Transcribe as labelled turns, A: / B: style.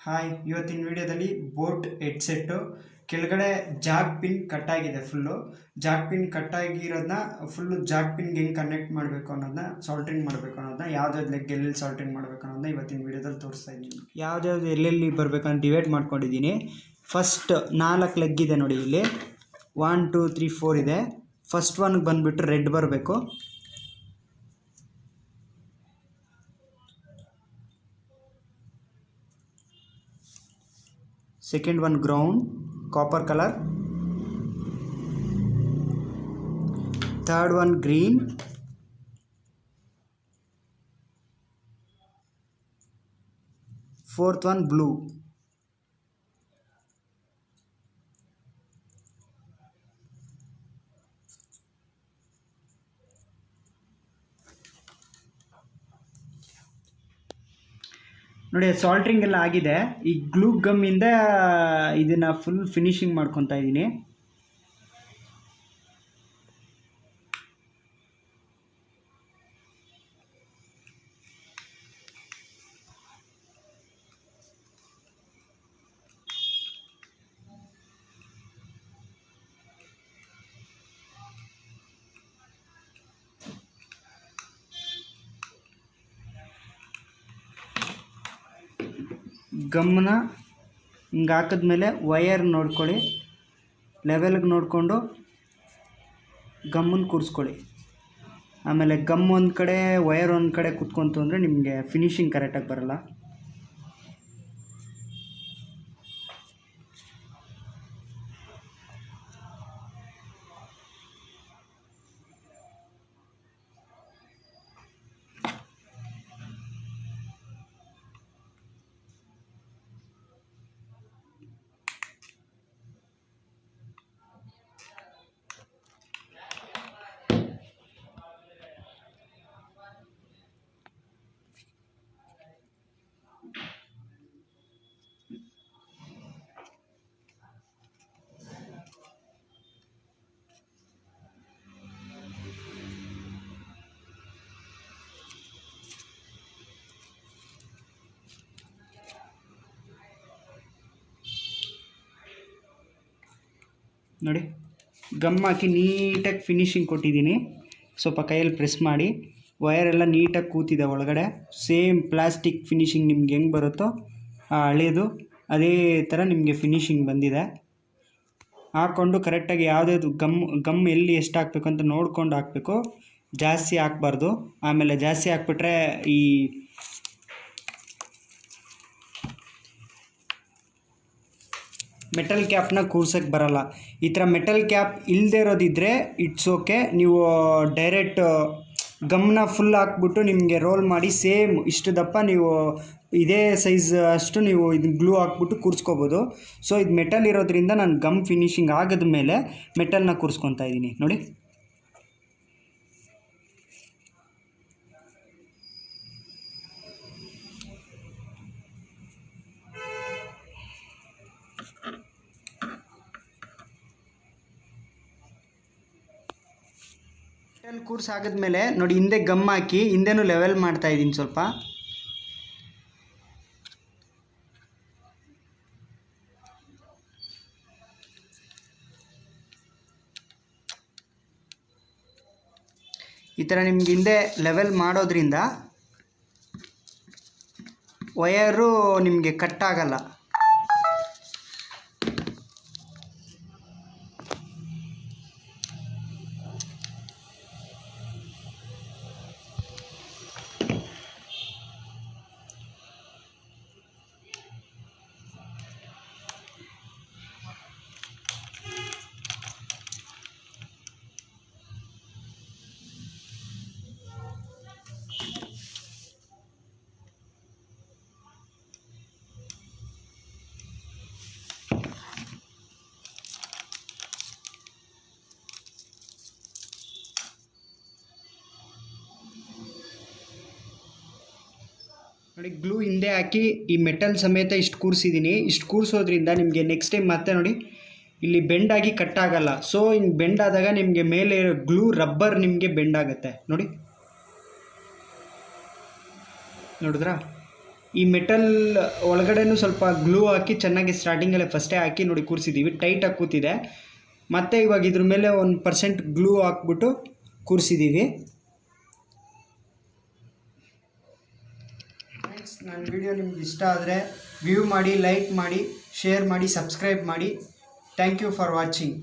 A: Hi, ಇವತ್ತಿನ ವಿಡಿಯೋದಲ್ಲಿ boat ಹೆಡ್ಸೆಟ್ಟು ಕೆಳಗಡೆ ಜಾಕ್ ಪಿನ್ ಕಟ್ಟಾಗಿದೆ. ಜಾಕ್ ಪಿನ್ ಕಟ್ಟಾಗಿರೋದನ್ನ ಜಾಕ್ ಪಿನ್ಗೆ ಹೆಂಗೆ ಕನೆಕ್ಟ್ ಮಾಡಬೇಕು ಅನ್ನೋದನ್ನ ಸಾಲ್ಟ್ರಿಂಗ್ ಮಾಡಬೇಕು ಅನ್ನೋದನ್ನ ಯಾವ್ದಾವ್ದು ಲೆಗ್ ಎಲ್ಲೆಲ್ಲಿ ಸಾಲ್ಟ್ರಿಂಗ್ ಮಾಡಬೇಕು ಅನ್ನೋದನ್ನ ಇವತ್ತಿನ ವಿಡಿಯೋದಲ್ಲಿ ತೋರಿಸ್ತಾ ಇದ್ದೀನಿ. ಯಾವ್ದಾವ್ದು ಎಲ್ಲೆಲ್ಲಿ ಬರಬೇಕಂತ ಡಿವೈಡ್ ಮಾಡ್ಕೊಂಡಿದ್ದೀನಿ. ಫಸ್ಟ್ 4 ಲೆಗ್ ಇದೆ ನೋಡಿ, ಇಲ್ಲಿ 1 2 3 4 ಇದೆ. ಫಸ್ಟ್ ಒನ್ಗೆ ಬಂದುಬಿಟ್ಟು ರೆಡ್ ಬರಬೇಕು. Second one ground, copper color. Third one green. Fourth one blue. ನೋಡಿ, ಸಾಲ್ಟ್ರಿಂಗ್ ಎಲ್ಲ ಆಗಿದೆ. ಈ ಗ್ಲೂ ಗಮ್ಮಿಂದ ಇದನ್ನು ಫುಲ್ ಫಿನಿಶಿಂಗ್ ಮಾಡ್ಕೊತಾ ಇದ್ದೀನಿ. ಗಮ್ಮನ್ನ ಹಿಂಗೆ ಹಾಕಿದ್ಮೇಲೆ ವಯರ್ ನೋಡ್ಕೊಳ್ಳಿ, ಲೆವೆಲ್ಗೆ ನೋಡಿಕೊಂಡು ಗಮ್ಮನ್ನು ಕೂರಿಸ್ಕೊಳ್ಳಿ. ಆಮೇಲೆ ಗಮ್ ಒಂದು ಕಡೆ ವಯರ್ ಒಂದು ಕಡೆ ಕುತ್ಕೊಂತು ಅಂದರೆ ನಿಮಗೆ ಫಿನಿಶಿಂಗ್ ಕರೆಕ್ಟಾಗಿ ಬರಲ್ಲ. ನೋಡಿ, ಗಮ್ ಹಾಕಿ ನೀಟಾಗಿ ಫಿನಿಶಿಂಗ್ ಕೊಟ್ಟಿದ್ದೀನಿ. ಸ್ವಲ್ಪ ಕೈಯಲ್ಲಿ ಪ್ರೆಸ್ ಮಾಡಿ, ವಯರೆಲ್ಲ ನೀಟಾಗಿ ಕೂತಿದೆ ಒಳಗಡೆ. ಸೇಮ್ ಪ್ಲಾಸ್ಟಿಕ್ ಫಿನಿಶಿಂಗ್ ನಿಮ್ಗೆ ಹೆಂಗೆ ಬರುತ್ತೋ ಹಳೇದು ಅದೇ ಥರ ನಿಮಗೆ ಫಿನಿಶಿಂಗ್ ಬಂದಿದೆ. ಹಾಕ್ಕೊಂಡು ಕರೆಕ್ಟಾಗಿ ಯಾವುದ್ಯಾವುದು ಗಮ್ ಎಲ್ಲಿ ಎಷ್ಟು ಹಾಕಬೇಕು ಅಂತ ನೋಡ್ಕೊಂಡು ಹಾಕಬೇಕು, ಜಾಸ್ತಿ ಹಾಕಬಾರ್ದು. ಆಮೇಲೆ ಜಾಸ್ತಿ ಹಾಕ್ಬಿಟ್ರೆ ಈ ಮೆಟಲ್ ಕ್ಯಾಪ್ನ ಕೂರ್ಸೋಕ್ಕೆ ಬರಲ್ಲ. ಈ ಥರ ಮೆಟಲ್ ಕ್ಯಾಪ್ ಇಲ್ಲದೆ ಇರೋದಿದ್ದರೆ ಇಟ್ಸ್ ಓಕೆ. ನೀವು ಡೈರೆಕ್ಟ್ ಗಮ್ನ ಫುಲ್ ಹಾಕ್ಬಿಟ್ಟು ನಿಮಗೆ ರೋಲ್ ಮಾಡಿ ಸೇಮ್ ಇಷ್ಟು ದಪ್ಪ ನೀವು ಇದೇ ಸೈಜ್ ಅಷ್ಟು ನೀವು ಇದು ಗ್ಲೂ ಹಾಕ್ಬಿಟ್ಟು ಕೂರಿಸ್ಕೋಬೋದು. ಸೊ ಇದು ಮೆಟಲ್ ಇರೋದ್ರಿಂದ ನಾನು ಗಮ್ ಫಿನಿಶಿಂಗ್ ಆಗದ ಮೇಲೆ ಮೆಟಲ್ನ ಕೂರಿಸ್ಕೊತಾ ಇದ್ದೀನಿ. ನೋಡಿ, ಮೆಟಲ್ ಕೂರ್ಸ್ ಆಗಿದ್ಮೇಲೆ ನೋಡಿ, ಹಿಂದೆ ಗಮ್ ಹಾಕಿ ಹಿಂದೆನೂ ಲೆವೆಲ್ ಮಾಡ್ತಾ ಇದ್ದೀನಿ. ಸ್ವಲ್ಪ ಈ ಥರ ನಿಮ್ಗೆ ಹಿಂದೆ ಲೆವೆಲ್ ಮಾಡೋದ್ರಿಂದ ವಯರು ನಿಮಗೆ ಕಟ್ಟಾಗಲ್ಲ. ನೋಡಿ, ಗ್ಲೂ ಹಿಂದೆ ಹಾಕಿ ಈ ಮೆಟಲ್ ಸಮೇತ ಇಷ್ಟು ಕೂರಿಸಿದ್ದೀನಿ. ಇಷ್ಟು ಕೂರಿಸೋದ್ರಿಂದ ನಿಮಗೆ ನೆಕ್ಸ್ಟ್ ಟೈಮ್ ಮತ್ತೆ ನೋಡಿ ಇಲ್ಲಿ ಬೆಂಡಾಗಿ ಕಟ್ಟಾಗಲ್ಲ. ಸೊ ಹಿಂಗೆ ಬೆಂಡ್ ಆದಾಗ ನಿಮಗೆ ಮೇಲೆ ಗ್ಲೂ ರಬ್ಬರ್ ನಿಮಗೆ ಬೆಂಡ್ ಆಗುತ್ತೆ. ನೋಡಿ, ನೋಡಿದ್ರಾ? ಈ ಮೆಟಲ್ ಒಳಗಡೆನೂ ಸ್ವಲ್ಪ ಗ್ಲೂ ಹಾಕಿ ಚೆನ್ನಾಗಿ ಸ್ಟಾರ್ಟಿಂಗಲ್ಲೇ ಫಸ್ಟೇ ಹಾಕಿ ನೋಡಿ ಕೂರಿಸಿದ್ದೀವಿ, ಟೈಟಾಗಿ ಕೂತಿದೆ. ಮತ್ತು ಇವಾಗ ಇದ್ರ ಮೇಲೆ 1% ಗ್ಲೂ ಹಾಕ್ಬಿಟ್ಟು ಕೂರಿಸಿದ್ದೀವಿ. ಫ್ರೆಂಡ್ಸ್, ನನ್ನ ವಿಡಿಯೋ ನಿಮ್ಗೆ ಇಷ್ಟ ಆದರೆ ವ್ಯೂ ಮಾಡಿ, ಲೈಕ್ ಮಾಡಿ, ಶೇರ್ ಮಾಡಿ, ಸಬ್ಸ್ಕ್ರೈಬ್ ಮಾಡಿ. Thank you for watching.